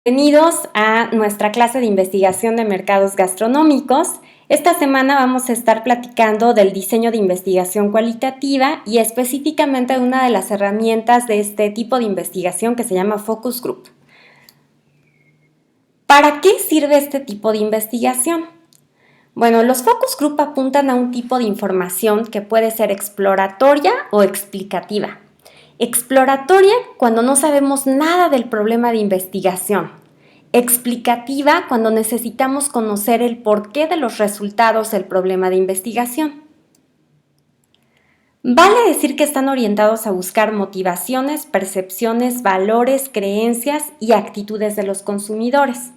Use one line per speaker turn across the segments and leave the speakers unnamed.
Bienvenidos a nuestra clase de investigación de mercados gastronómicos. Esta semana vamos a estar platicando del diseño de investigación cualitativa y específicamente de una de las herramientas de este tipo de investigación que se llama Focus Group. ¿Para qué sirve este tipo de investigación? Bueno, los Focus Group apuntan a un tipo de información que puede ser exploratoria o explicativa. Exploratoria cuando no sabemos nada del problema de investigación. Explicativa cuando necesitamos conocer el porqué de los resultados del problema de investigación. Vale decir que están orientados a buscar motivaciones, percepciones, valores, creencias y actitudes de los consumidores.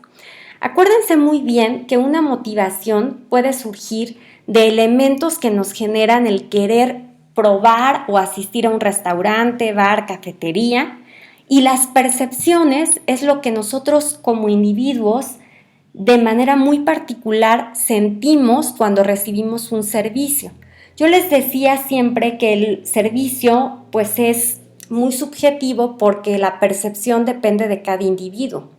Acuérdense muy bien que una motivación puede surgir de elementos que nos generan el querer probar o asistir a un restaurante, bar, cafetería, y las percepciones es lo que nosotros como individuos de manera muy particular sentimos cuando recibimos un servicio. Yo les decía siempre que el servicio pues es muy subjetivo porque la percepción depende de cada individuo.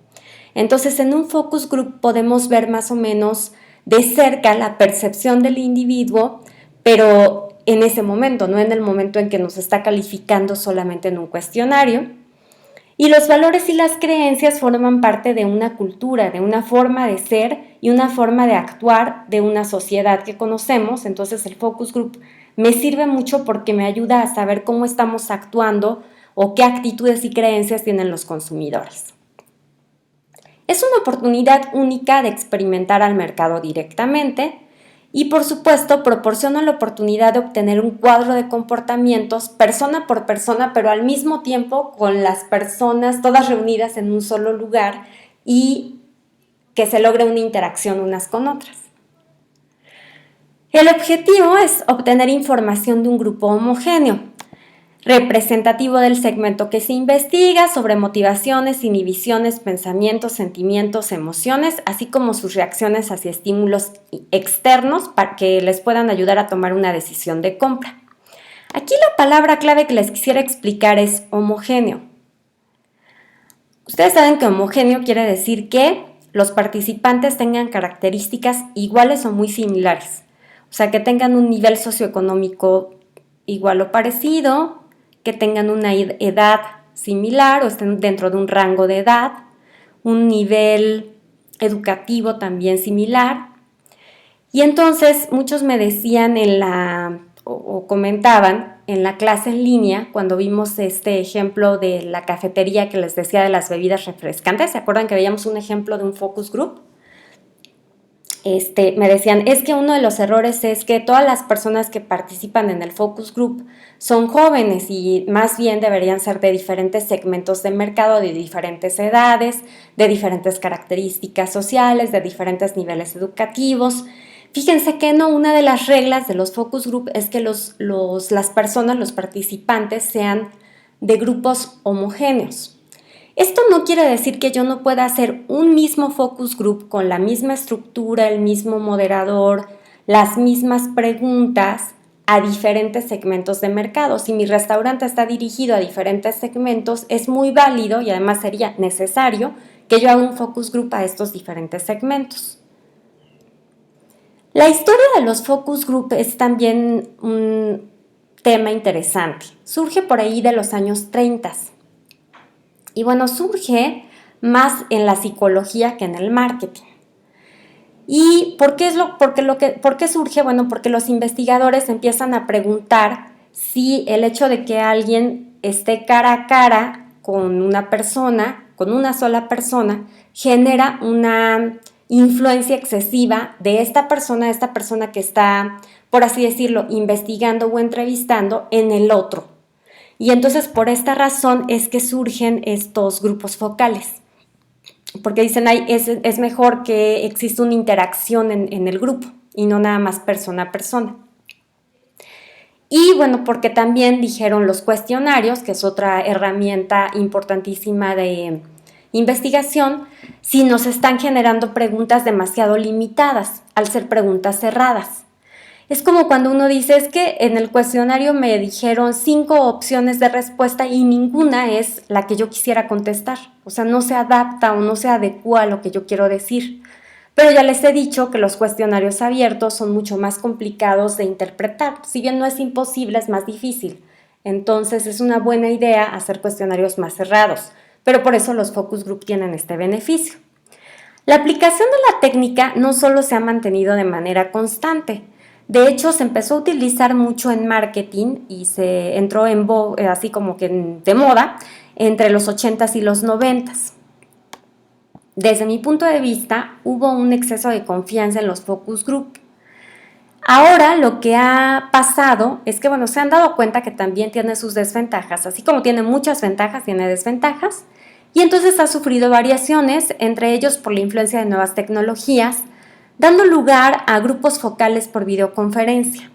Entonces, en un focus group podemos ver más o menos de cerca la percepción del individuo, pero en ese momento, no en el momento en que nos está calificando solamente en un cuestionario. Y los valores y las creencias forman parte de una cultura, de una forma de ser y una forma de actuar de una sociedad que conocemos. Entonces, el focus group me sirve mucho porque me ayuda a saber cómo estamos actuando o qué actitudes y creencias tienen los consumidores. Es una oportunidad única de experimentar al mercado directamente y, por supuesto, proporciona la oportunidad de obtener un cuadro de comportamientos persona por persona, pero al mismo tiempo con las personas todas reunidas en un solo lugar y que se logre una interacción unas con otras. El objetivo es obtener información de un grupo homogéneo, representativo del segmento que se investiga, sobre motivaciones, inhibiciones, pensamientos, sentimientos, emociones, así como sus reacciones hacia estímulos externos para que les puedan ayudar a tomar una decisión de compra. Aquí la palabra clave que les quisiera explicar es homogéneo. Ustedes saben que homogéneo quiere decir que los participantes tengan características iguales o muy similares, o sea, que tengan un nivel socioeconómico igual o parecido, que tengan una edad similar o estén dentro de un rango de edad, un nivel educativo también similar. Y entonces muchos me decían o comentaban en la clase en línea, cuando vimos este ejemplo de la cafetería que les decía de las bebidas refrescantes, ¿se acuerdan que veíamos un ejemplo de un focus group? Me decían, es que uno de los errores es que todas las personas que participan en el focus group son jóvenes y más bien deberían ser de diferentes segmentos de mercado, de diferentes edades, de diferentes características sociales, de diferentes niveles educativos. Fíjense que no, una de las reglas de los focus group es que las personas, los participantes, sean de grupos homogéneos. Esto no quiere decir que yo no pueda hacer un mismo focus group con la misma estructura, el mismo moderador, las mismas preguntas a diferentes segmentos de mercado. Si mi restaurante está dirigido a diferentes segmentos, es muy válido y además sería necesario que yo haga un focus group a estos diferentes segmentos. La historia de los focus group es también un tema interesante. Surge por ahí de los años 30. Y bueno, surge más en la psicología que en el marketing. ¿Y por qué surge? Bueno, porque los investigadores empiezan a preguntar si el hecho de que alguien esté cara a cara con una persona, con una sola persona, genera una influencia excesiva de esta persona que está, por así decirlo, investigando o entrevistando en el otro. Y entonces por esta razón es que surgen estos grupos focales, porque dicen, es mejor que exista una interacción en el grupo y no nada más persona a persona. Y bueno, porque también dijeron los cuestionarios, que es otra herramienta importantísima de investigación, si nos están generando preguntas demasiado limitadas, al ser preguntas cerradas. Es como cuando uno dice, es que en el cuestionario me dijeron 5 opciones de respuesta y ninguna es la que yo quisiera contestar. O sea, no se adapta o no se adecua a lo que yo quiero decir. Pero ya les he dicho que los cuestionarios abiertos son mucho más complicados de interpretar. Si bien no es imposible, es más difícil. Entonces es una buena idea hacer cuestionarios más cerrados. Pero por eso los focus group tienen este beneficio. La aplicación de la técnica no solo se ha mantenido de manera constante. De hecho, se empezó a utilizar mucho en marketing y se entró en así como que de moda entre los 80s y los 90s. Desde mi punto de vista, hubo un exceso de confianza en los focus group. Ahora lo que ha pasado es que, se han dado cuenta que también tiene sus desventajas, así como tiene muchas ventajas, tiene desventajas, y entonces ha sufrido variaciones, entre ellos por la influencia de nuevas tecnologías, dando lugar a grupos focales por videoconferencia.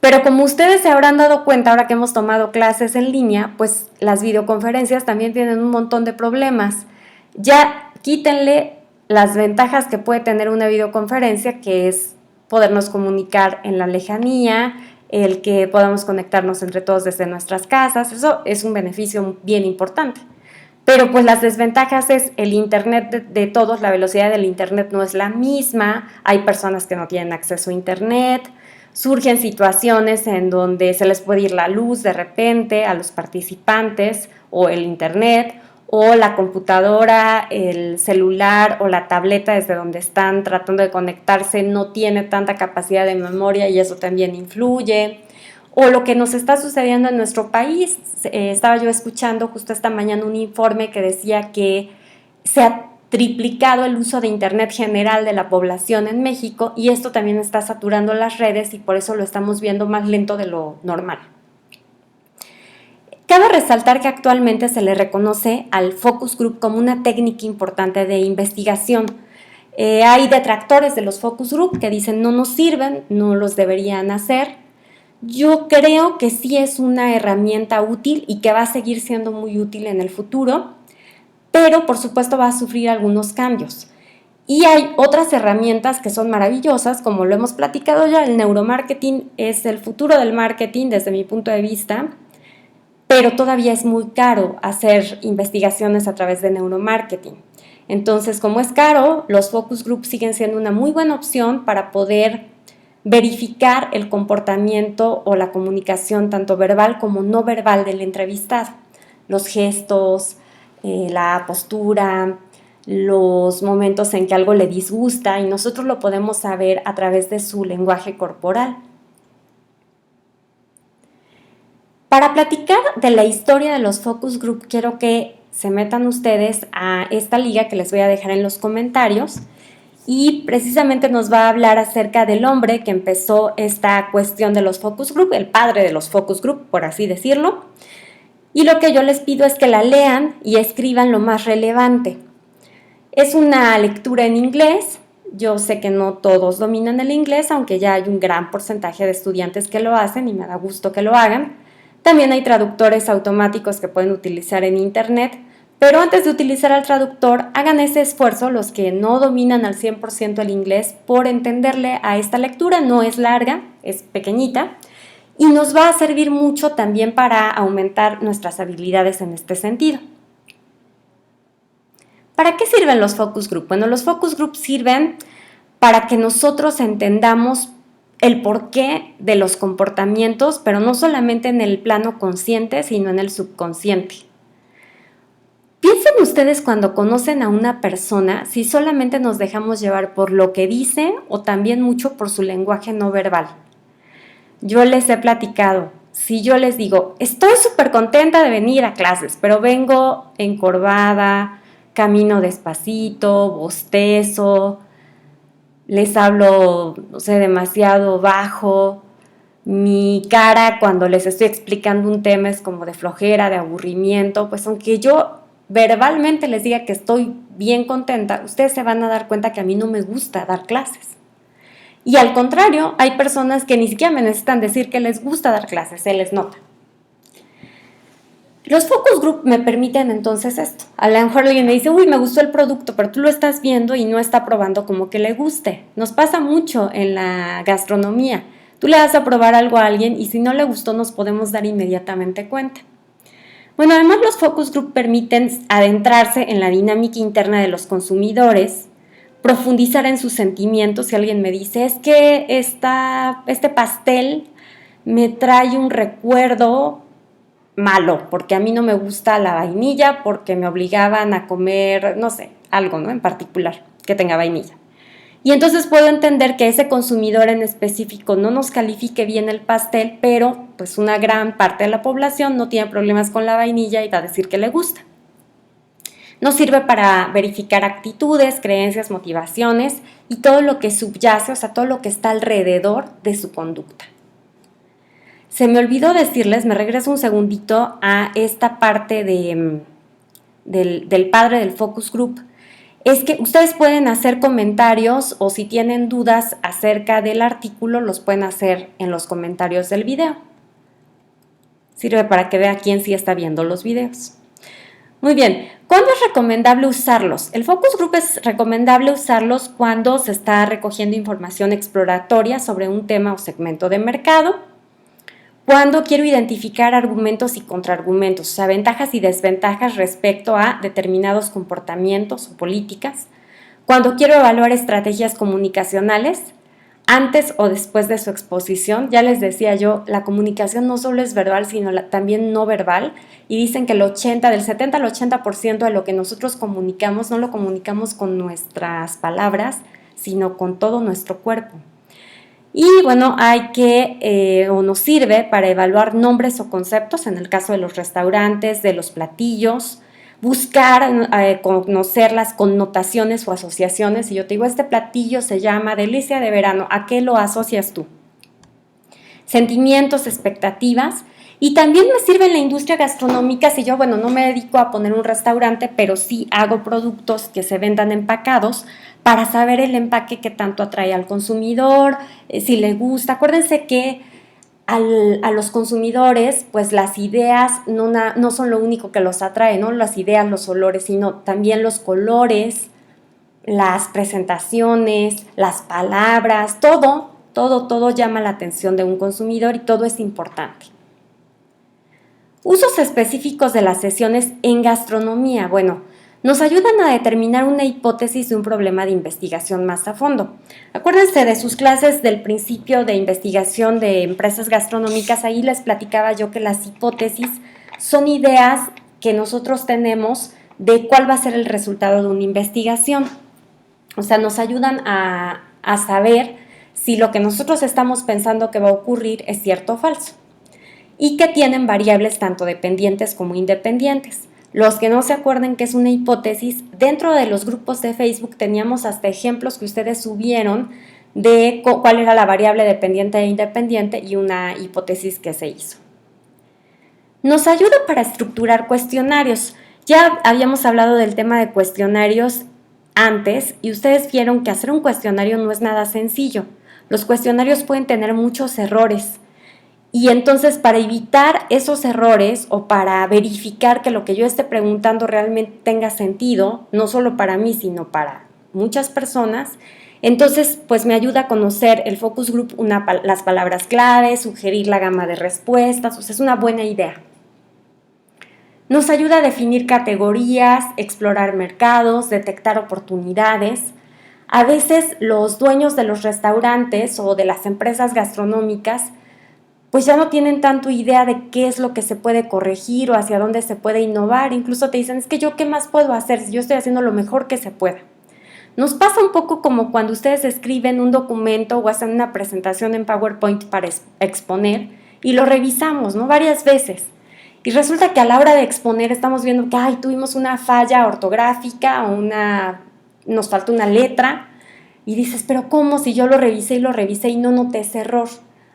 Pero como ustedes se habrán dado cuenta ahora que hemos tomado clases en línea, pues las videoconferencias también tienen un montón de problemas. Ya quítenle las ventajas que puede tener una videoconferencia, que es podernos comunicar en la lejanía, el que podamos conectarnos entre todos desde nuestras casas, eso es un beneficio bien importante. Pero pues las desventajas es el internet de todos, la velocidad del internet no es la misma, hay personas que no tienen acceso a internet, surgen situaciones en donde se les puede ir la luz de repente a los participantes o el internet o la computadora, el celular o la tableta desde donde están tratando de conectarse no tiene tanta capacidad de memoria y eso también influye. O lo que nos está sucediendo en nuestro país. Estaba yo escuchando justo esta mañana un informe que decía que se ha triplicado el uso de internet general de la población en México y esto también está saturando las redes y por eso lo estamos viendo más lento de lo normal. Cabe resaltar que actualmente se le reconoce al focus group como una técnica importante de investigación. Hay detractores de los focus group que dicen no nos sirven, no los deberían hacer. Yo creo que sí es una herramienta útil y que va a seguir siendo muy útil en el futuro, pero por supuesto va a sufrir algunos cambios. Y hay otras herramientas que son maravillosas, como lo hemos platicado ya, el neuromarketing es el futuro del marketing desde mi punto de vista, pero todavía es muy caro hacer investigaciones a través de neuromarketing. Entonces, como es caro, los focus groups siguen siendo una muy buena opción para poder verificar el comportamiento o la comunicación tanto verbal como no verbal del entrevistado, los gestos, la postura, los momentos en que algo le disgusta y nosotros lo podemos saber a través de su lenguaje corporal. Para platicar de la historia de los focus group, quiero que se metan ustedes a esta liga que les voy a dejar en los comentarios y precisamente nos va a hablar acerca del hombre que empezó esta cuestión de los focus group, el padre de los focus group, por así decirlo. Y lo que yo les pido es que la lean y escriban lo más relevante. Es una lectura en inglés. Yo sé que no todos dominan el inglés, aunque ya hay un gran porcentaje de estudiantes que lo hacen y me da gusto que lo hagan. También hay traductores automáticos que pueden utilizar en internet, pero antes de utilizar al traductor, hagan ese esfuerzo los que no dominan al 100% el inglés por entenderle a esta lectura. No es larga, es pequeñita y nos va a servir mucho también para aumentar nuestras habilidades en este sentido. ¿Para qué sirven los focus group? Bueno, los focus group sirven para que nosotros entendamos el porqué de los comportamientos, pero no solamente en el plano consciente, sino en el subconsciente. Piensen ustedes cuando conocen a una persona si solamente nos dejamos llevar por lo que dice o también mucho por su lenguaje no verbal. Yo les he platicado, si yo les digo, estoy súper contenta de venir a clases, pero vengo encorvada, camino despacito, bostezo, les hablo, no sé, demasiado bajo, mi cara cuando les estoy explicando un tema es como de flojera, de aburrimiento, pues aunque yo verbalmente les diga que estoy bien contenta, ustedes se van a dar cuenta que a mí no me gusta dar clases. Y al contrario, hay personas que ni siquiera me necesitan decir que les gusta dar clases, se les nota. Los focus group me permiten entonces esto. A lo mejor alguien me dice, uy, me gustó el producto, pero tú lo estás viendo y no está probando como que le guste. Nos pasa mucho en la gastronomía. Tú le das a probar algo a alguien y si no le gustó nos podemos dar inmediatamente cuenta. Bueno, además los focus group permiten adentrarse en la dinámica interna de los consumidores, profundizar en sus sentimientos. Si alguien me dice, es que este pastel me trae un recuerdo malo, porque a mí no me gusta la vainilla, porque me obligaban a comer, no sé, algo, ¿no? En particular, que tenga vainilla. Y entonces puedo entender que ese consumidor en específico no nos califique bien el pastel, pero pues una gran parte de la población no tiene problemas con la vainilla y va a decir que le gusta. Nos sirve para verificar actitudes, creencias, motivaciones y todo lo que subyace, o sea, todo lo que está alrededor de su conducta. Se me olvidó decirles, me regreso un segundito a esta parte del padre del focus group, es que ustedes pueden hacer comentarios o si tienen dudas acerca del artículo, los pueden hacer en los comentarios del video. Sirve para que vea quién sí está viendo los videos. Muy bien, ¿cuándo es recomendable usarlos? El focus group es recomendable usarlos cuando se está recogiendo información exploratoria sobre un tema o segmento de mercado, cuando quiero identificar argumentos y contraargumentos, o sea, ventajas y desventajas respecto a determinados comportamientos o políticas, cuando quiero evaluar estrategias comunicacionales, antes o después de su exposición. Ya les decía yo, la comunicación no solo es verbal, sino también no verbal, y dicen que del 70 al 80% de lo que nosotros comunicamos no lo comunicamos con nuestras palabras, sino con todo nuestro cuerpo. Y bueno, o nos sirve para evaluar nombres o conceptos, en el caso de los restaurantes, de los platillos, buscar conocer las connotaciones o asociaciones. Si yo te digo, este platillo se llama delicia de verano, ¿a qué lo asocias tú? Sentimientos, expectativas. Y también me sirve en la industria gastronómica si yo, bueno, no me dedico a poner un restaurante, pero sí hago productos que se vendan empacados para saber el empaque que tanto atrae al consumidor, si le gusta. Acuérdense que a los consumidores, pues las ideas no son lo único que los atrae, ¿no? Las ideas, los olores, sino también los colores, las presentaciones, las palabras, todo llama la atención de un consumidor y todo es importante. Usos específicos de las sesiones en gastronomía. Bueno, nos ayudan a determinar una hipótesis de un problema de investigación más a fondo. Acuérdense de sus clases del principio de investigación de empresas gastronómicas, ahí les platicaba yo que las hipótesis son ideas que nosotros tenemos de cuál va a ser el resultado de una investigación. O sea, nos ayudan a saber si lo que nosotros estamos pensando que va a ocurrir es cierto o falso. Y que tienen variables tanto dependientes como independientes. Los que no se acuerden que es una hipótesis, dentro de los grupos de Facebook teníamos hasta ejemplos que ustedes subieron de cuál era la variable dependiente e independiente y una hipótesis que se hizo. Nos ayuda para estructurar cuestionarios. Ya habíamos hablado del tema de cuestionarios antes y ustedes vieron que hacer un cuestionario no es nada sencillo. Los cuestionarios pueden tener muchos errores. Y entonces para evitar esos errores o para verificar que lo que yo esté preguntando realmente tenga sentido, no solo para mí, sino para muchas personas, entonces pues me ayuda a conocer el focus group, las palabras clave, sugerir la gama de respuestas, o sea, es una buena idea. Nos ayuda a definir categorías, explorar mercados, detectar oportunidades. A veces los dueños de los restaurantes o de las empresas gastronómicas pues ya no tienen tanto idea de qué es lo que se puede corregir o hacia dónde se puede innovar. Incluso te dicen, es que yo qué más puedo hacer si yo estoy haciendo lo mejor que se pueda. Nos pasa un poco como cuando ustedes escriben un documento o hacen una presentación en PowerPoint para exponer y lo revisamos, ¿no? Varias veces. Y resulta que a la hora de exponer estamos viendo que tuvimos una falla ortográfica o nos falta una letra y dices, pero ¿cómo? Si yo lo revisé y no noté ese error.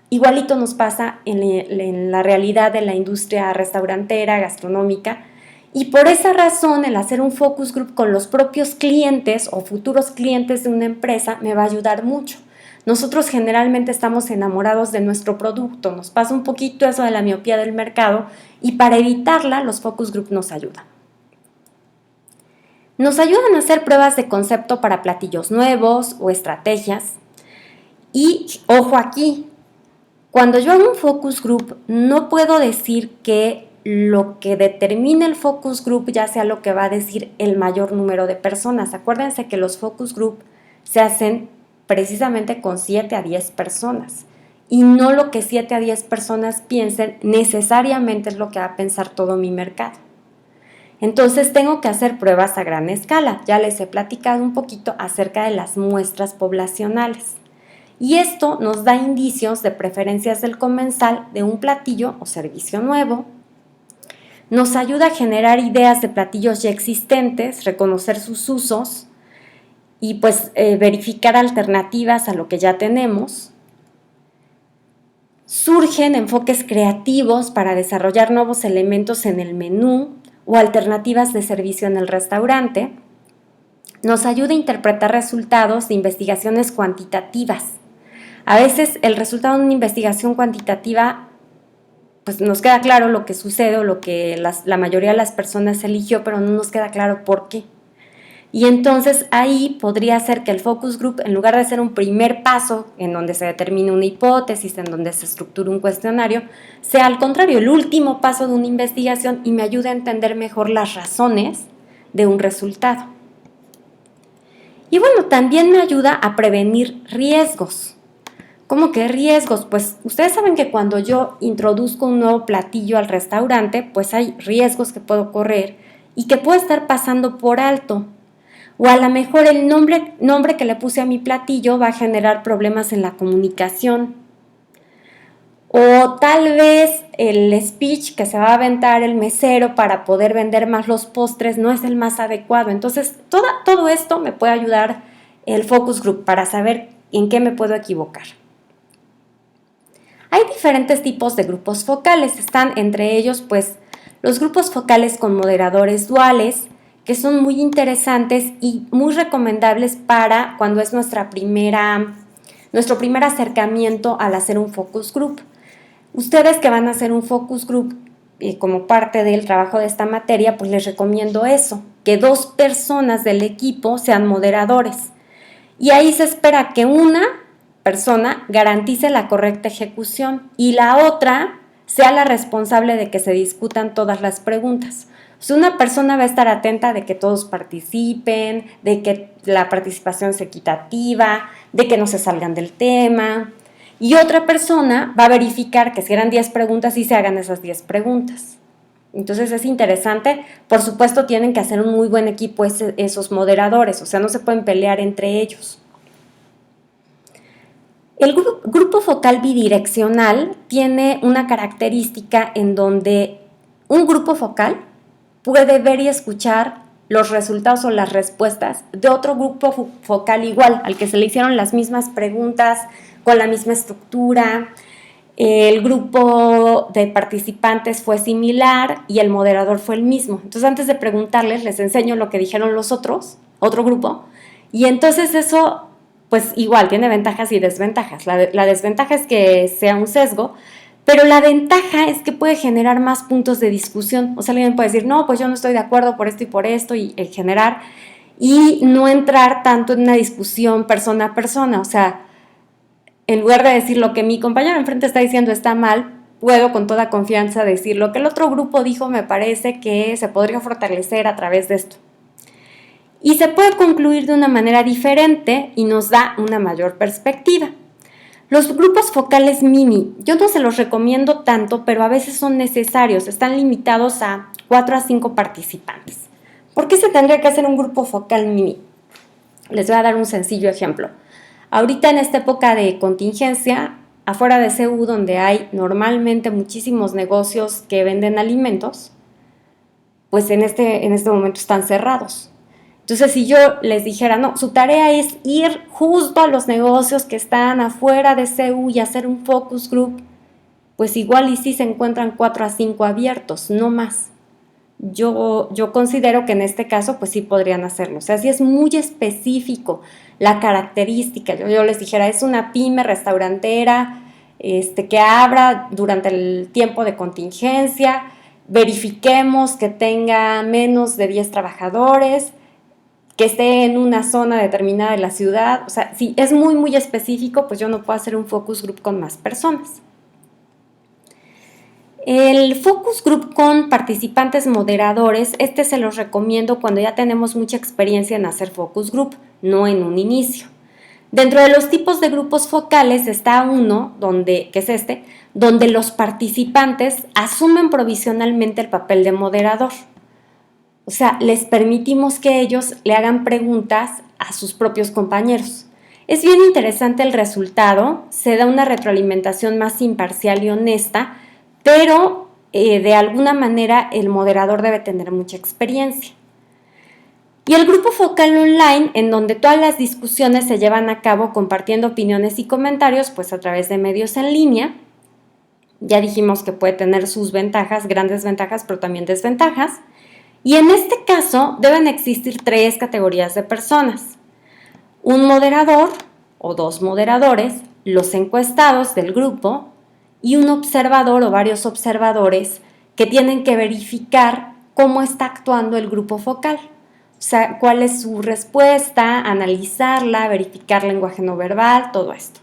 Igualito nos pasa en la realidad de la industria restaurantera, gastronómica, y por esa razón el hacer un focus group con los propios clientes o futuros clientes de una empresa me va a ayudar mucho. nosotros generalmente estamos enamorados de nuestro producto. Nos pasa un poquito eso de la miopía del mercado y para evitarla los focus group nos ayudan. Nos ayudan a hacer pruebas de concepto para platillos nuevos o estrategias. Y ojo aquí, cuando yo hago un focus group no puedo decir que lo que determine el focus group ya sea lo que va a decir el mayor número de personas. Acuérdense que los focus group se hacen precisamente con 7 a 10 personas y no lo que 7 a 10 personas piensen necesariamente es lo que va a pensar todo mi mercado. Entonces tengo que hacer pruebas a gran escala. Ya les he platicado un poquito acerca de las muestras poblacionales. Y esto nos da indicios de preferencias del comensal de un platillo o servicio nuevo. Nos ayuda a generar ideas de platillos ya existentes, reconocer sus usos y pues verificar alternativas a lo que ya tenemos. Surgen enfoques creativos para desarrollar nuevos elementos en el menú o alternativas de servicio en el restaurante. Nos ayuda a interpretar resultados de investigaciones cuantitativas. A veces el resultado de una investigación cuantitativa, pues nos queda claro lo que sucede o lo que la mayoría de las personas eligió, pero no nos queda claro por qué. Y entonces ahí podría ser que el focus group, en lugar de ser un primer paso en donde se determine una hipótesis, en donde se estructure un cuestionario, sea al contrario, el último paso de una investigación y me ayude a entender mejor las razones de un resultado. Y bueno, también me ayuda a prevenir riesgos. ¿Cómo que riesgos? Pues ustedes saben que cuando yo introduzco un nuevo platillo al restaurante, pues hay riesgos que puedo correr y que puedo estar pasando por alto. O a lo mejor el nombre que le puse a mi platillo va a generar problemas en la comunicación. O tal vez el speech que se va a aventar el mesero para poder vender más los postres no es el más adecuado. Entonces, todo esto me puede ayudar el focus group para saber en qué me puedo equivocar. Hay diferentes tipos de grupos focales. Están entre ellos, pues, los grupos focales con moderadores duales, que son muy interesantes y muy recomendables para cuando es nuestro primer acercamiento al hacer un focus group. Ustedes que van a hacer un focus group como parte del trabajo de esta materia, pues les recomiendo eso, que 2 personas del equipo sean moderadores. Y ahí se espera que una persona garantice la correcta ejecución y la otra sea la responsable de que se discutan todas las preguntas. O sea, una persona va a estar atenta de que todos participen, de que la participación sea equitativa, de que no se salgan del tema. Y otra persona va a verificar que si eran 10 preguntas y se hagan esas 10 preguntas. Entonces es interesante. Por supuesto tienen que hacer un muy buen equipo esos moderadores, o sea, no se pueden pelear entre ellos. El grupo focal bidireccional tiene una característica en donde un grupo focal puede ver y escuchar los resultados o las respuestas de otro grupo focal igual, al que se le hicieron las mismas preguntas, con la misma estructura. El grupo de participantes fue similar y el moderador fue el mismo. Entonces, antes de preguntarles, les enseño lo que dijeron los otros, otro grupo, y entonces eso, pues igual, tiene ventajas y desventajas. La desventaja es que sea un sesgo, pero la ventaja es que puede generar más puntos de discusión. O sea, alguien puede decir, no, pues yo no estoy de acuerdo por esto, y generar, y no entrar tanto en una discusión persona a persona. O sea, en lugar de decir lo que mi compañero enfrente está diciendo está mal, puedo con toda confianza decir lo que el otro grupo dijo me parece que se podría fortalecer a través de esto. Y se puede concluir de una manera diferente y nos da una mayor perspectiva. Los grupos focales mini, yo no se los recomiendo tanto, pero a veces son necesarios, están limitados a 4 a 5 participantes. ¿Por qué se tendría que hacer un grupo focal mini? Les voy a dar un sencillo ejemplo. Ahorita en esta época de contingencia, afuera de CU, donde hay normalmente muchísimos negocios que venden alimentos, pues en este momento están cerrados. Entonces, si yo les dijera, no, su tarea es ir justo a los negocios que están afuera de CU y hacer un focus group, pues igual y sí se encuentran 4 a 5 abiertos, no más. yo considero que en este caso pues sí podrían hacerlo. O sea, si es muy específico la característica, yo les dijera, es una pyme restaurantera que abra durante el tiempo de contingencia, verifiquemos que tenga menos de 10 trabajadores, que esté en una zona determinada de la ciudad. O sea, si es muy, muy específico, pues yo no puedo hacer un focus group con más personas. El focus group con participantes moderadores, se los recomiendo cuando ya tenemos mucha experiencia en hacer focus group, no en un inicio. Dentro de los tipos de grupos focales está uno, que es donde los participantes asumen provisionalmente el papel de moderador. O sea, les permitimos que ellos le hagan preguntas a sus propios compañeros. Es bien interesante el resultado, se da una retroalimentación más imparcial y honesta, pero de alguna manera el moderador debe tener mucha experiencia. Y el grupo focal online, en donde todas las discusiones se llevan a cabo compartiendo opiniones y comentarios, pues a través de medios en línea. Ya dijimos que puede tener sus ventajas, grandes ventajas, pero también desventajas. Y en este caso deben existir 3 categorías de personas. Un moderador o 2 moderadores, los encuestados del grupo y un observador o varios observadores que tienen que verificar cómo está actuando el grupo focal. O sea, cuál es su respuesta, analizarla, verificar lenguaje no verbal, todo esto.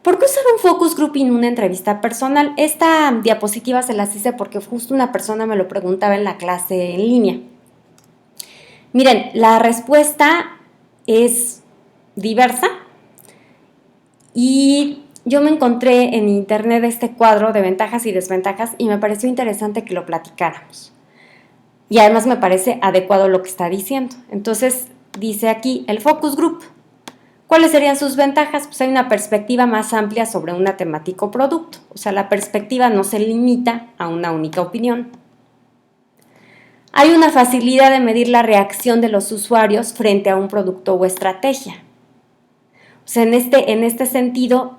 ¿Por qué usar un focus group en una entrevista personal? Esta diapositiva se las hice porque justo una persona me lo preguntaba en la clase en línea. Miren, la respuesta es diversa y yo me encontré en internet este cuadro de ventajas y desventajas y me pareció interesante que lo platicáramos. Y además me parece adecuado lo que está diciendo. Entonces dice aquí el focus group. ¿Cuáles serían sus ventajas? Pues hay una perspectiva más amplia sobre una temática o producto. O sea, la perspectiva no se limita a una única opinión. Hay una facilidad de medir la reacción de los usuarios frente a un producto o estrategia. O sea, en este sentido,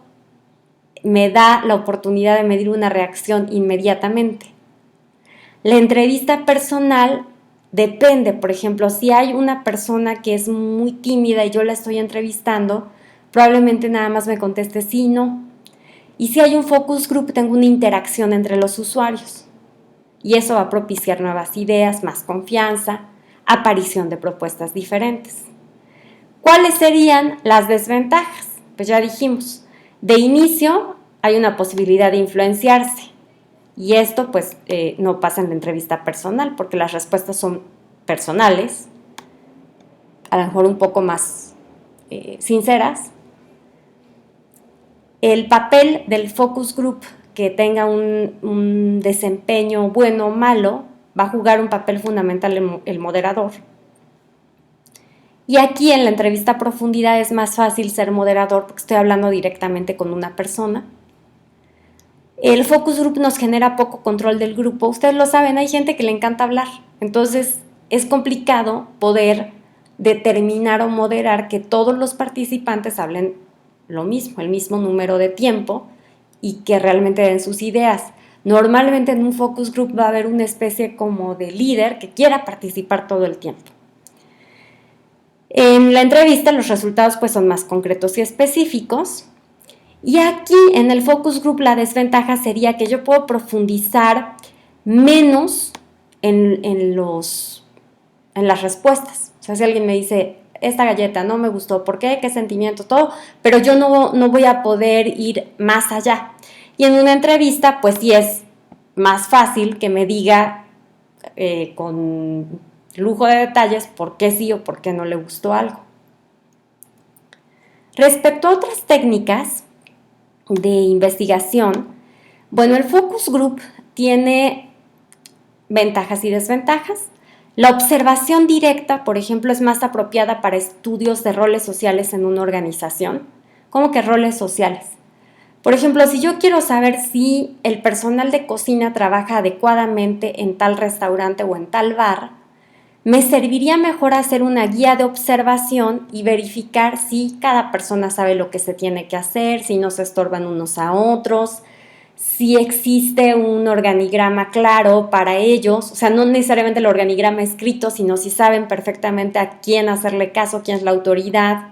me da la oportunidad de medir una reacción inmediatamente. La entrevista personal depende, por ejemplo, si hay una persona que es muy tímida y yo la estoy entrevistando, probablemente nada más me conteste sí, no. Y si hay un focus group, tengo una interacción entre los usuarios. Y eso va a propiciar nuevas ideas, más confianza, aparición de propuestas diferentes. ¿Cuáles serían las desventajas? Pues ya dijimos, de inicio hay una posibilidad de influenciarse. Y esto pues no pasa en la entrevista personal porque las respuestas son personales, a lo mejor un poco más sinceras. El papel del focus group que tenga un desempeño bueno o malo va a jugar un papel fundamental el moderador. Y aquí en la entrevista a profundidad es más fácil ser moderador porque estoy hablando directamente con una persona. El focus group nos genera poco control del grupo. Ustedes lo saben, hay gente que le encanta hablar. Entonces, es complicado poder determinar o moderar que todos los participantes hablen lo mismo, el mismo número de tiempo y que realmente den sus ideas. Normalmente en un focus group va a haber una especie como de líder que quiera participar todo el tiempo. En la entrevista los resultados pues son más concretos y específicos. Y aquí en el focus group la desventaja sería que yo puedo profundizar menos en las respuestas. O sea, si alguien me dice, esta galleta no me gustó, ¿por qué? ¿Qué sentimiento? Todo, pero yo no voy a poder ir más allá. Y en una entrevista, pues sí es más fácil que me diga con lujo de detalles por qué sí o por qué no le gustó algo. Respecto a otras técnicas de investigación, bueno, el focus group tiene ventajas y desventajas. La observación directa, por ejemplo, es más apropiada para estudios de roles sociales en una organización. ¿Cómo que roles sociales? Por ejemplo, si yo quiero saber si el personal de cocina trabaja adecuadamente en tal restaurante o en tal bar, me serviría mejor hacer una guía de observación y verificar si cada persona sabe lo que se tiene que hacer, si no se estorban unos a otros, si existe un organigrama claro para ellos, o sea, no necesariamente el organigrama escrito, sino si saben perfectamente a quién hacerle caso, quién es la autoridad.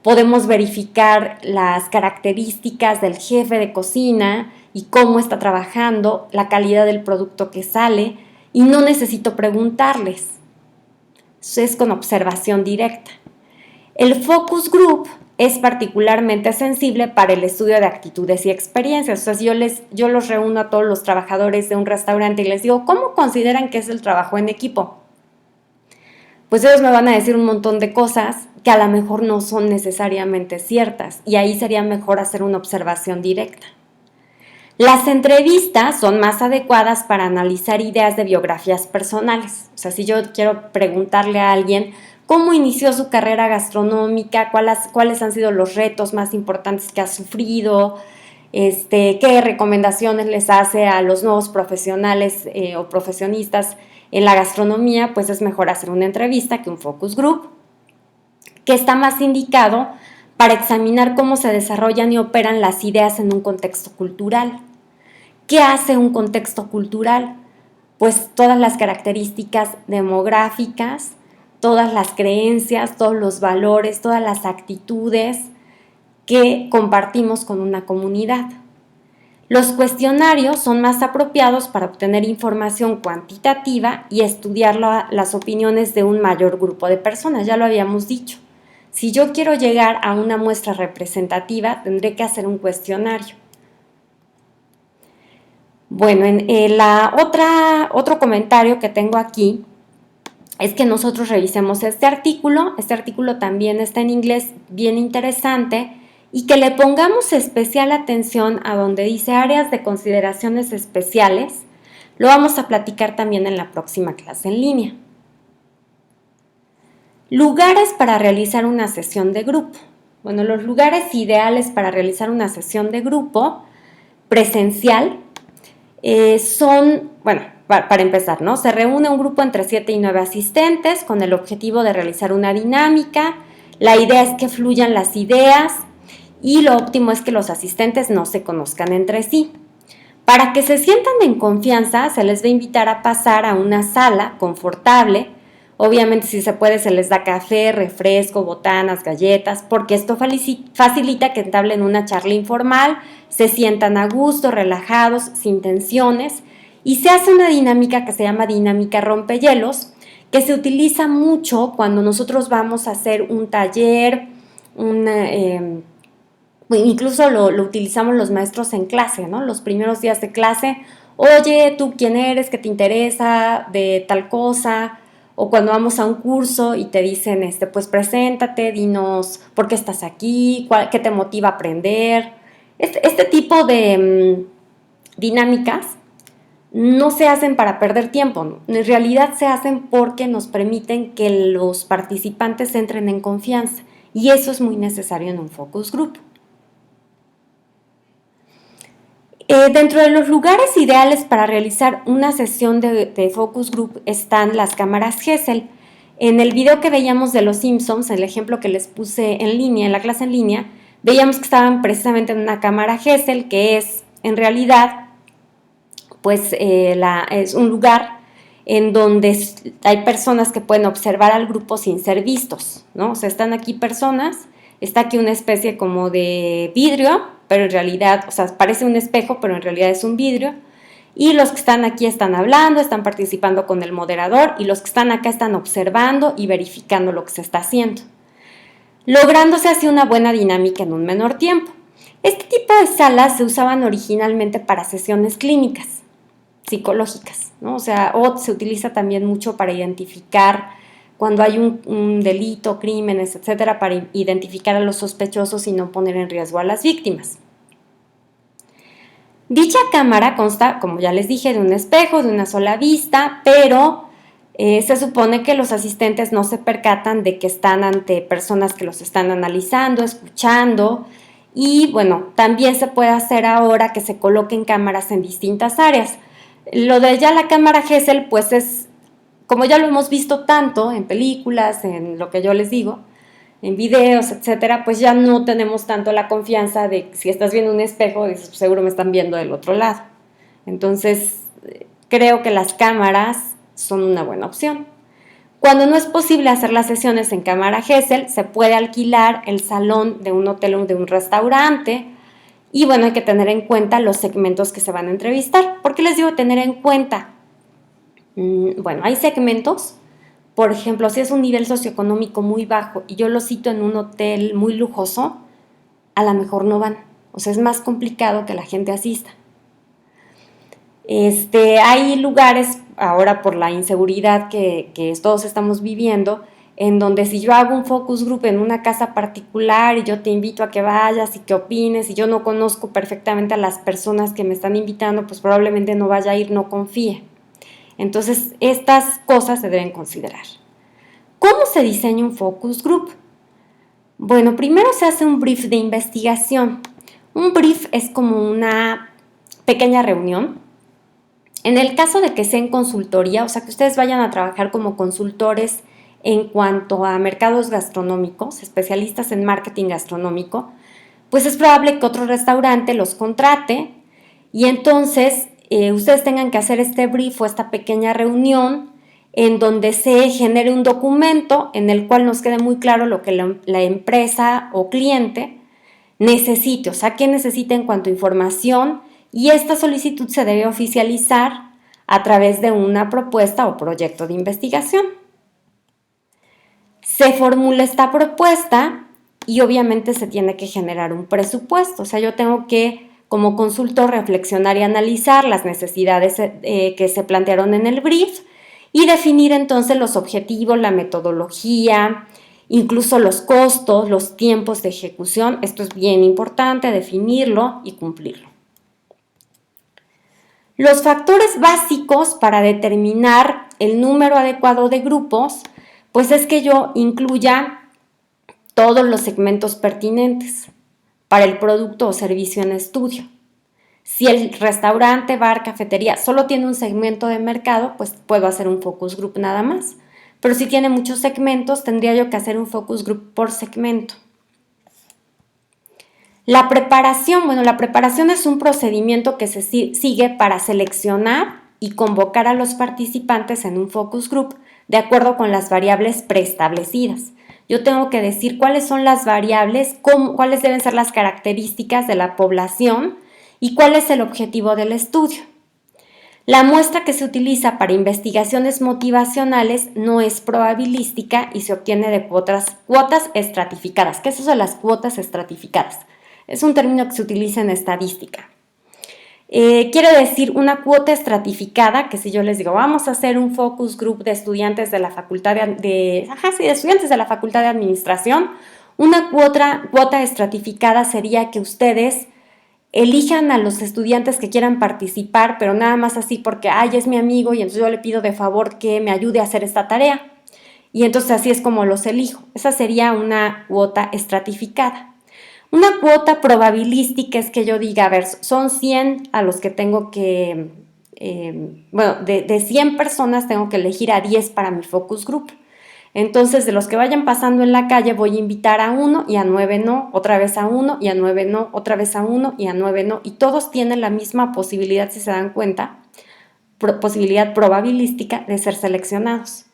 Podemos verificar las características del jefe de cocina y cómo está trabajando, la calidad del producto que sale, y no necesito preguntarles. Eso es con observación directa. El focus group es particularmente sensible para el estudio de actitudes y experiencias. O sea, yo los reúno a todos los trabajadores de un restaurante y les digo, ¿cómo consideran que es el trabajo en equipo? Pues ellos me van a decir un montón de cosas que a lo mejor no son necesariamente ciertas, y ahí sería mejor hacer una observación directa. Las entrevistas son más adecuadas para analizar ideas de biografías personales. O sea, si yo quiero preguntarle a alguien cómo inició su carrera gastronómica, cuáles han sido los retos más importantes que ha sufrido, qué recomendaciones les hace a los nuevos profesionales o profesionistas en la gastronomía, pues es mejor hacer una entrevista que un focus group, que está más indicado para examinar cómo se desarrollan y operan las ideas en un contexto cultural. ¿Qué hace un contexto cultural? Pues todas las características demográficas, todas las creencias, todos los valores, todas las actitudes que compartimos con una comunidad. Los cuestionarios son más apropiados para obtener información cuantitativa y estudiar las opiniones de un mayor grupo de personas, ya lo habíamos dicho. Si yo quiero llegar a una muestra representativa, tendré que hacer un cuestionario. Bueno, otro comentario que tengo aquí es que nosotros revisemos este artículo. Este artículo también está en inglés, bien interesante, y que le pongamos especial atención a donde dice áreas de consideraciones especiales. Lo vamos a platicar también en la próxima clase en línea. Lugares para realizar una sesión de grupo. Bueno, los lugares ideales para realizar una sesión de grupo presencial son, bueno, para empezar, ¿no? Se reúne un grupo entre 7 y 9 asistentes con el objetivo de realizar una dinámica. La idea es que fluyan las ideas y lo óptimo es que los asistentes no se conozcan entre sí. Para que se sientan en confianza, se les va a invitar a pasar a una sala confortable. Obviamente, si se puede, se les da café, refresco, botanas, galletas, porque esto facilita que entablen una charla informal, se sientan a gusto, relajados, sin tensiones, y se hace una dinámica que se llama dinámica rompehielos, que se utiliza mucho cuando nosotros vamos a hacer un taller, incluso lo utilizamos los maestros en clase, ¿no? Los primeros días de clase, oye, ¿tú quién eres? ¿Qué te interesa de tal cosa? O cuando vamos a un curso y te dicen, pues preséntate, dinos por qué estás aquí, qué te motiva a aprender. Este tipo de dinámicas no se hacen para perder tiempo, ¿no? En realidad se hacen porque nos permiten que los participantes entren en confianza, y eso es muy necesario en un focus group. Dentro de los lugares ideales para realizar una sesión de focus group están las cámaras Gesell. En el video que veíamos de los Simpsons, el ejemplo que les puse en línea, en la clase en línea, veíamos que estaban precisamente en una cámara Gesell, que es en realidad pues es un lugar en donde hay personas que pueden observar al grupo sin ser vistos, ¿no? O sea, están aquí personas, está aquí una especie como de vidrio, pero en realidad, o sea, parece un espejo, pero en realidad es un vidrio, y los que están aquí están hablando, están participando con el moderador, y los que están acá están observando y verificando lo que se está haciendo, lográndose así una buena dinámica en un menor tiempo. Este tipo de salas se usaban originalmente para sesiones clínicas, psicológicas, ¿no? O sea, o se utiliza también mucho para identificar cuando hay un delito, crímenes, etcétera, para identificar a los sospechosos y no poner en riesgo a las víctimas. Dicha cámara consta, como ya les dije, de un espejo, de una sola vista, pero se supone que los asistentes no se percatan de que están ante personas que los están analizando, escuchando, y bueno, también se puede hacer ahora que se coloquen cámaras en distintas áreas. Lo de ya la cámara Gesell, pues es, como ya lo hemos visto tanto en películas, en lo que yo les digo, en videos, etcétera, pues ya no tenemos tanto la confianza de que si estás viendo un espejo, dices, pues seguro me están viendo del otro lado. Entonces, creo que las cámaras son una buena opción. Cuando no es posible hacer las sesiones en cámara Gesell, se puede alquilar el salón de un hotel o de un restaurante. Y bueno, hay que tener en cuenta los segmentos que se van a entrevistar. ¿Por qué les digo tener en cuenta? Bueno, hay segmentos. Por ejemplo, si es un nivel socioeconómico muy bajo y yo lo cito en un hotel muy lujoso, a lo mejor no van. O sea, es más complicado que la gente asista. Hay lugares, ahora por la inseguridad que todos estamos viviendo, en donde si yo hago un focus group en una casa particular y yo te invito a que vayas y que opines y yo no conozco perfectamente a las personas que me están invitando, pues probablemente no vaya a ir, no confíe. Entonces, estas cosas se deben considerar. ¿Cómo se diseña un focus group? Bueno, primero se hace un brief de investigación. Un brief es como una pequeña reunión. En el caso de que sea en consultoría, o sea, que ustedes vayan a trabajar como consultores en cuanto a mercados gastronómicos, especialistas en marketing gastronómico, pues es probable que otro restaurante los contrate y entonces ustedes tengan que hacer este brief o esta pequeña reunión en donde se genere un documento en el cual nos quede muy claro lo que la empresa o cliente necesite, o sea, qué necesita en cuanto a información, y esta solicitud se debe oficializar a través de una propuesta o proyecto de investigación. Se formula esta propuesta y obviamente se tiene que generar un presupuesto, o sea, yo tengo que como consultor reflexionar y analizar las necesidades que se plantearon en el brief y definir entonces los objetivos, la metodología, incluso los costos, los tiempos de ejecución. Esto es bien importante, definirlo y cumplirlo. Los factores básicos para determinar el número adecuado de grupos, pues es que yo incluya todos los segmentos pertinentes para el producto o servicio en estudio. Si el restaurante, bar, cafetería solo tiene un segmento de mercado, pues puedo hacer un focus group nada más. Pero si tiene muchos segmentos, tendría yo que hacer un focus group por segmento. La preparación, bueno, la preparación es un procedimiento que se sigue para seleccionar y convocar a los participantes en un focus group de acuerdo con las variables preestablecidas. Yo tengo que decir cuáles son las variables, cuáles deben ser las características de la población y cuál es el objetivo del estudio. La muestra que se utiliza para investigaciones motivacionales no es probabilística y se obtiene de cuotas estratificadas. ¿Qué es eso de las cuotas estratificadas? Es un término que se utiliza en estadística. Quiere decir una cuota estratificada, que si yo les digo, vamos a hacer un focus group de estudiantes de la Facultad de estudiantes de la Facultad de Administración, una cuota estratificada sería que ustedes elijan a los estudiantes que quieran participar, pero nada más así porque, es mi amigo y entonces yo le pido de favor que me ayude a hacer esta tarea. Y entonces así es como los elijo. Esa sería una cuota estratificada. Una cuota probabilística es que yo diga, a ver, son 100 a los que tengo que, de 100 personas tengo que elegir a 10 para mi focus group. Entonces, de los que vayan pasando en la calle, voy a invitar a 1 y a 9 no, otra vez a 1 y a 9 no, otra vez a 1 y a 9 no. Y todos tienen la misma posibilidad, si se dan cuenta, posibilidad probabilística de ser seleccionados.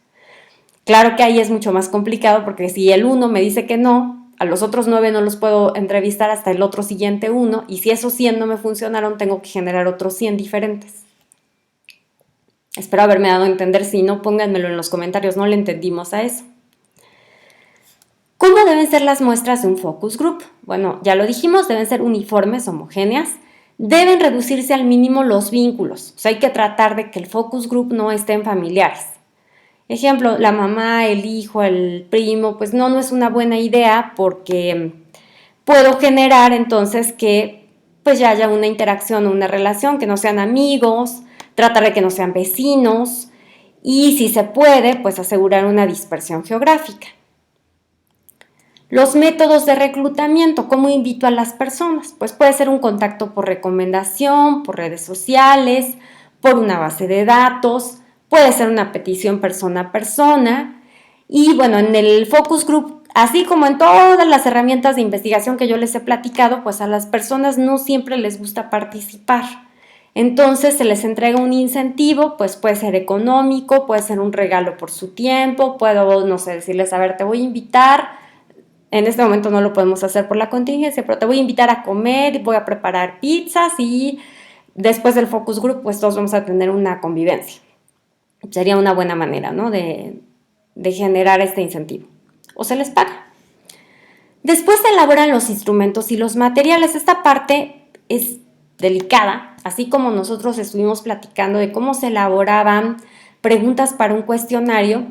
Claro que ahí es mucho más complicado porque si el 1 me dice que no, a los otros 9 no los puedo entrevistar hasta el otro siguiente 1, y si esos 100 no me funcionaron, tengo que generar otros 100 diferentes. Espero haberme dado a entender. Si no, pónganmelo en los comentarios, no le entendimos a eso. ¿Cómo deben ser las muestras de un focus group? Bueno, ya lo dijimos, deben ser uniformes, homogéneas, deben reducirse al mínimo los vínculos, o sea, hay que tratar de que el focus group no esté en familiares. Ejemplo, la mamá, el hijo, el primo, pues no es una buena idea porque puedo generar entonces que pues ya haya una interacción o una relación, que no sean amigos, tratar de que no sean vecinos y si se puede, pues asegurar una dispersión geográfica. Los métodos de reclutamiento, ¿cómo invito a las personas? Pues puede ser un contacto por recomendación, por redes sociales, por una base de datos, puede ser una petición persona a persona. Y bueno, en el focus group Así como en todas las herramientas de investigación que yo les he platicado, pues a las personas no siempre les gusta participar. Entonces se les entrega un incentivo, pues puede ser económico, puede ser un regalo por su tiempo, puedo, no sé, decirles, a ver, te voy a invitar, en este momento no lo podemos hacer por la contingencia, pero te voy a invitar a comer, voy a preparar pizzas y después del focus group, pues todos vamos a tener una convivencia. Sería una buena manera, ¿no?, de generar este incentivo. O se les paga. Después se elaboran los instrumentos y los materiales. Esta parte es delicada, así como nosotros estuvimos platicando de cómo se elaboraban preguntas para un cuestionario,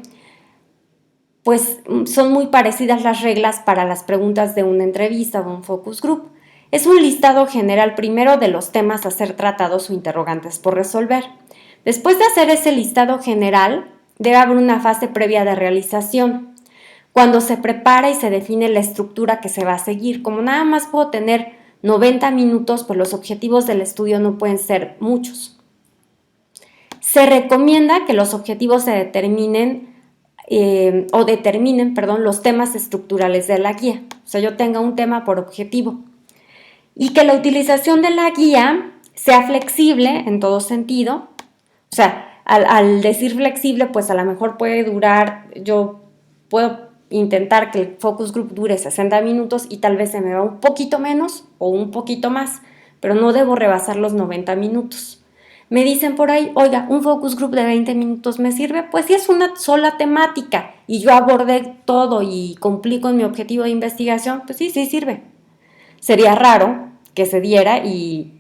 pues son muy parecidas las reglas para las preguntas de una entrevista o un focus group. Es un listado general primero de los temas a ser tratados o interrogantes por resolver. Después de hacer ese listado general, debe haber una fase previa de realización, cuando se prepara y se define la estructura que se va a seguir. Como nada más puedo tener 90 minutos, pues los objetivos del estudio no pueden ser muchos. Se recomienda que los objetivos se determinen los temas estructurales de la guía. O sea, yo tenga un tema por objetivo. Y que la utilización de la guía sea flexible en todo sentido. O sea, al decir flexible, pues a lo mejor puede durar, yo puedo intentar que el focus group dure 60 minutos y tal vez se me va un poquito menos o un poquito más, pero no debo rebasar los 90 minutos. Me dicen por ahí, oiga, un focus group de 20 minutos me sirve, pues si es una sola temática y yo abordé todo y cumplí con mi objetivo de investigación, pues sí sirve. Sería raro que se diera y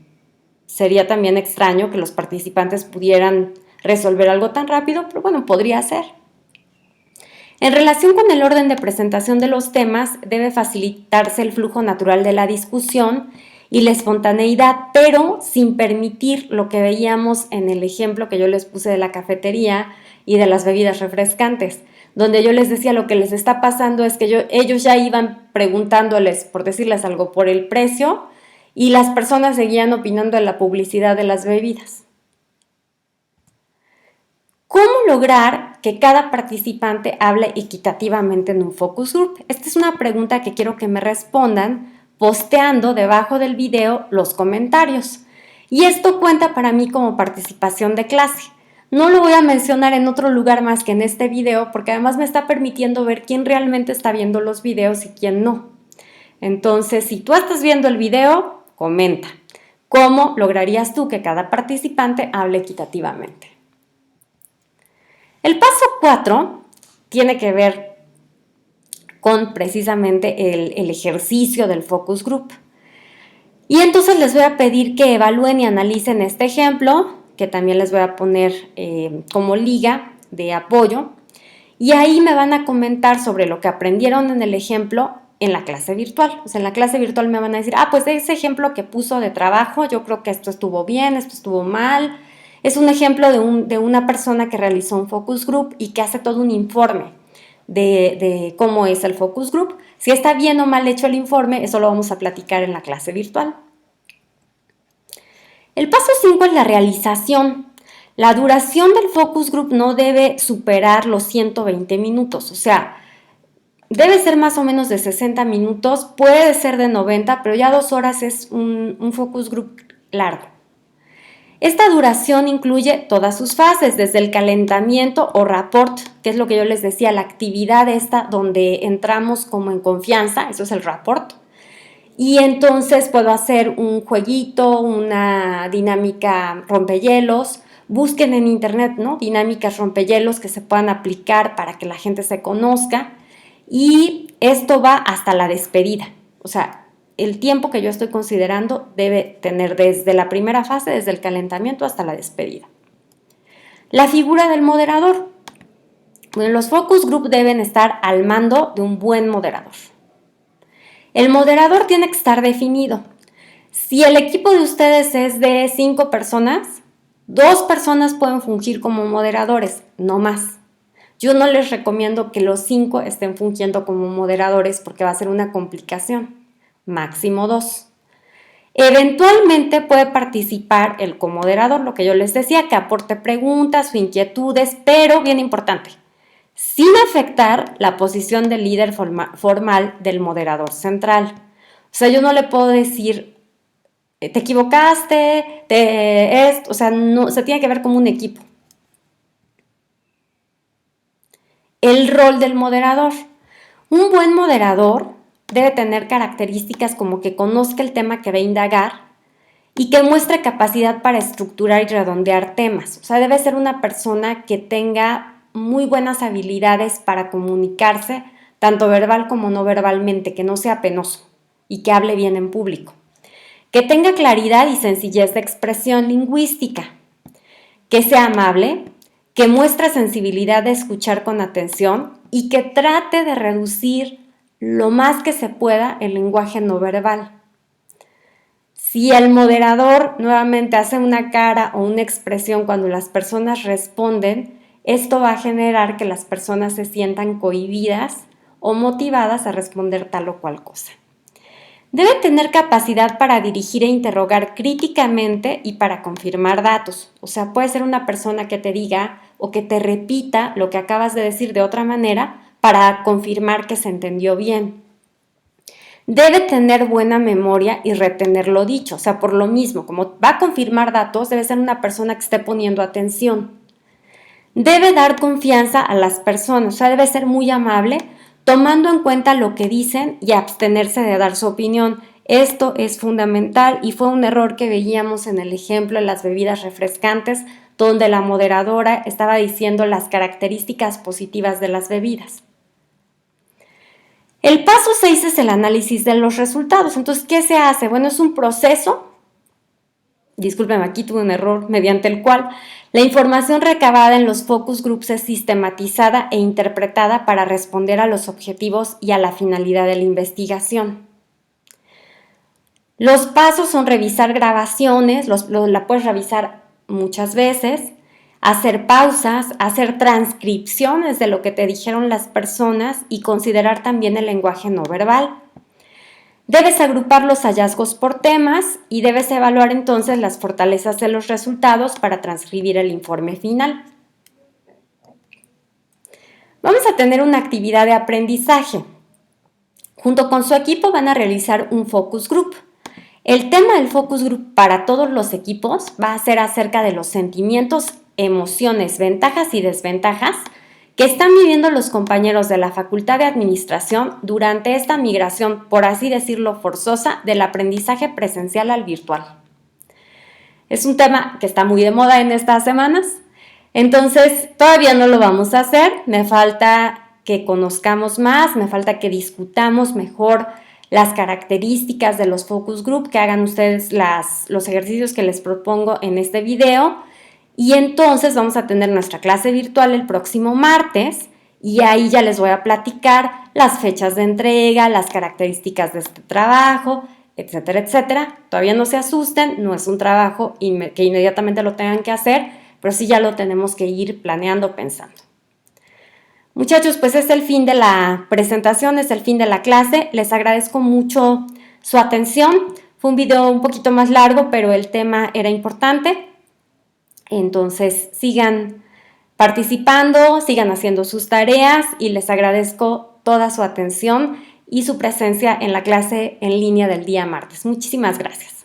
sería también extraño que los participantes pudieran resolver algo tan rápido, pero bueno, podría ser. En relación con el orden de presentación de los temas, debe facilitarse el flujo natural de la discusión y la espontaneidad, pero sin permitir lo que veíamos en el ejemplo que yo les puse de la cafetería y de las bebidas refrescantes, donde yo les decía lo que les está pasando es que ellos ya iban preguntándoles, por decirles algo, por el precio y las personas seguían opinando de la publicidad de las bebidas. ¿Cómo lograr que cada participante hable equitativamente en un focus group? Esta es una pregunta que quiero que me respondan posteando debajo del video los comentarios. Y esto cuenta para mí como participación de clase. No lo voy a mencionar en otro lugar más que en este video porque además me está permitiendo ver quién realmente está viendo los videos y quién no. Entonces, si tú estás viendo el video, comenta. ¿Cómo lograrías tú que cada participante hable equitativamente? El paso 4 tiene que ver con precisamente el ejercicio del focus group. Y entonces les voy a pedir que evalúen y analicen este ejemplo, que también les voy a poner como liga de apoyo. Y ahí me van a comentar sobre lo que aprendieron en el ejemplo en la clase virtual. O sea, en la clase virtual me van a decir, pues ese ejemplo que puso de trabajo, yo creo que esto estuvo bien, esto estuvo mal. Es un ejemplo de una persona que realizó un focus group y que hace todo un informe de cómo es el focus group. Si está bien o mal hecho el informe, eso lo vamos a platicar en la clase virtual. El paso 5 es la realización. La duración del focus group no debe superar los 120 minutos, o sea, debe ser más o menos de 60 minutos, puede ser de 90, pero ya 2 horas es un focus group largo. Esta duración incluye todas sus fases, desde el calentamiento o rapport, que es lo que yo les decía, la actividad esta donde entramos como en confianza, eso es el rapport. Y entonces puedo hacer un jueguito, una dinámica rompehielos. Busquen en internet, ¿no?, dinámicas rompehielos que se puedan aplicar para que la gente se conozca. Y esto va hasta la despedida, o sea, el tiempo que yo estoy considerando debe tener desde la primera fase, desde el calentamiento hasta la despedida. La figura del moderador. Bueno, los focus group deben estar al mando de un buen moderador. El moderador tiene que estar definido. Si el equipo de ustedes es de 5 personas, 2 personas pueden fungir como moderadores, no más. Yo no les recomiendo que los 5 estén fungiendo como moderadores porque va a ser una complicación. Máximo 2. Eventualmente puede participar el comoderador, lo que yo les decía, que aporte preguntas o inquietudes, pero bien importante, sin afectar la posición del líder formal del moderador central. O sea, yo no le puedo decir, te equivocaste, o sea, no, se tiene que ver como un equipo. El rol del moderador. Un buen moderador debe tener características como que conozca el tema que va a indagar y que muestre capacidad para estructurar y redondear temas. O sea, debe ser una persona que tenga muy buenas habilidades para comunicarse, tanto verbal como no verbalmente, que no sea penoso y que hable bien en público. Que tenga claridad y sencillez de expresión lingüística. Que sea amable, que muestre sensibilidad de escuchar con atención y que trate de reducir lo más que se pueda el lenguaje no verbal. Si el moderador nuevamente hace una cara o una expresión cuando las personas responden, esto va a generar que las personas se sientan cohibidas o motivadas a responder tal o cual cosa. Debe tener capacidad para dirigir e interrogar críticamente y para confirmar datos. O sea, puede ser una persona que te diga o que te repita lo que acabas de decir de otra manera para confirmar que se entendió bien. Debe tener buena memoria y retener lo dicho. O sea, por lo mismo, como va a confirmar datos, debe ser una persona que esté poniendo atención. Debe dar confianza a las personas, o sea, debe ser muy amable, tomando en cuenta lo que dicen y abstenerse de dar su opinión. Esto es fundamental y fue un error que veíamos en el ejemplo de las bebidas refrescantes, donde la moderadora estaba diciendo las características positivas de las bebidas. El paso 6 es el análisis de los resultados. Entonces, ¿qué se hace? Bueno, es un proceso, discúlpeme, aquí tuve un error, mediante el cual la información recabada en los focus groups es sistematizada e interpretada para responder a los objetivos y a la finalidad de la investigación. Los pasos son revisar grabaciones, la puedes revisar muchas veces, hacer pausas, hacer transcripciones de lo que te dijeron las personas y considerar también el lenguaje no verbal. Debes agrupar los hallazgos por temas y debes evaluar entonces las fortalezas de los resultados para transcribir el informe final. Vamos a tener una actividad de aprendizaje. Junto con su equipo van a realizar un focus group. El tema del focus group para todos los equipos va a ser acerca de los sentimientos, emociones, ventajas y desventajas que están viviendo los compañeros de la Facultad de Administración durante esta migración, por así decirlo, forzosa del aprendizaje presencial al virtual. Es un tema que está muy de moda en estas semanas, entonces todavía no lo vamos a hacer, me falta que conozcamos más, me falta que discutamos mejor las características de los focus group, que hagan ustedes los ejercicios que les propongo en este video. Y entonces vamos a tener nuestra clase virtual el próximo martes y ahí ya les voy a platicar las fechas de entrega, las características de este trabajo, etcétera, etcétera. Todavía no se asusten, no es un trabajo que inmediatamente lo tengan que hacer, pero sí ya lo tenemos que ir planeando, pensando. Muchachos, pues es el fin de la presentación, es el fin de la clase. Les agradezco mucho su atención. Fue un video un poquito más largo, pero el tema era importante. Entonces sigan participando, sigan haciendo sus tareas y les agradezco toda su atención y su presencia en la clase en línea del día martes. Muchísimas gracias.